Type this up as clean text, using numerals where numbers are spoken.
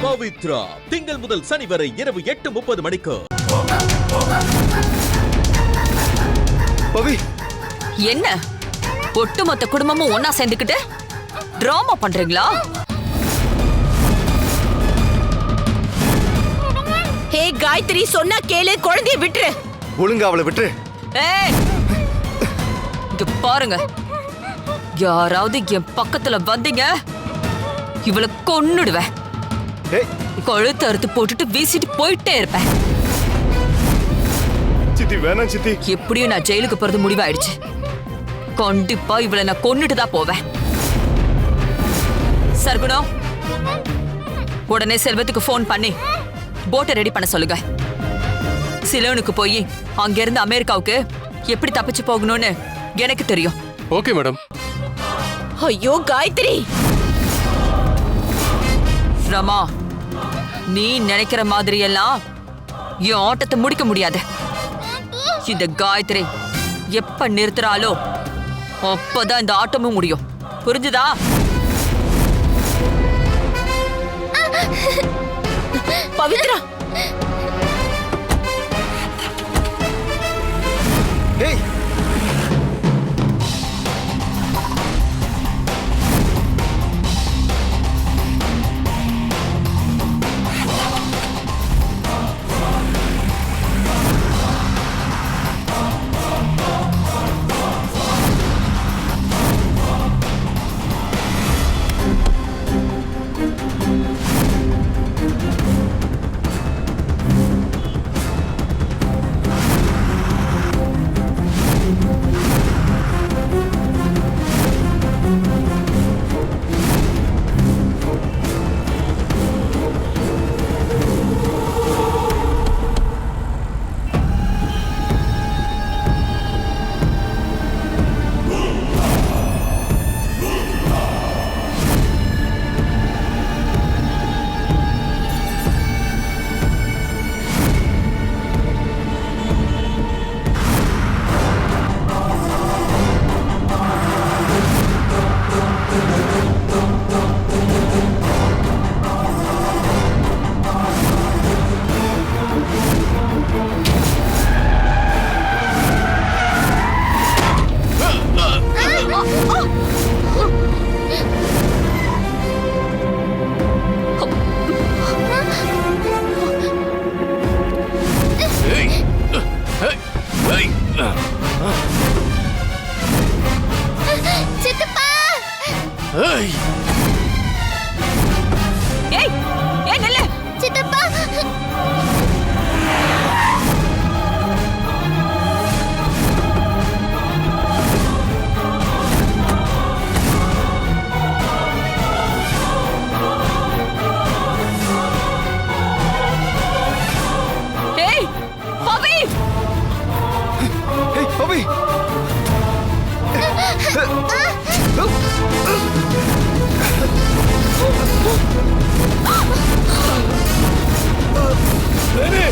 பவித்ரா திங்கள் முதல் சனி வரை இரவு 8:30 மணிக்கு. பவி, என்ன ஒட்டுமொத்த குடும்பமும் ஒன்னா சேர்ந்துக்கிட்டு டிராமா பண்றீங்களா? ஹே காயத்ரி, சொன்னா கேளு, குழந்தைய விட்டுரு. ஒழுங்கா அவளை விட்டுரு. ஏய், இங்க பாருங்க, யாராவது என் பக்கத்துல வந்தீங்க இவளை கொன்னுடுவேன். கழுத்து அறுத்து போட்டுட்டு வீசிட்டு போயிட்டே இருப்பேன். சித்தி வேணாம் சித்தி. எப்படியும் நான் ஜெயிலுக்கு போறது முடிவாயிடுச்சு. கண்டிப்பா இவளை நான் கொன்னுட்டு தான் போவேன். சர்குணம், உடனே செல்வத்துக்கு போன் பண்ணி போட்டை ரெடி பண்ண சொல்லுங்க. சிலோனுக்கு போய் அங்கிருந்து அமெரிக்காவுக்கு எப்படி தப்பிச்சு போகணும்னு எனக்கு தெரியும். Okay madam. ஐயோ காயத்ரி, ரமா, நீ நினைக்கிற மாதிரி எல்லாம் என் ஆட்டத்தை முடிக்க முடியாது. இந்த காயத்ரி எப்ப நிறுத்துறாளோ அப்பதான் இந்த ஆட்டமும் முடியும். புரிஞ்சுதா? பவித்ரா, ஏய், ஏய், ஏய் நில்லு. சித்தப்பா. ஏய், பவி. ஏய், பவி. வேணு.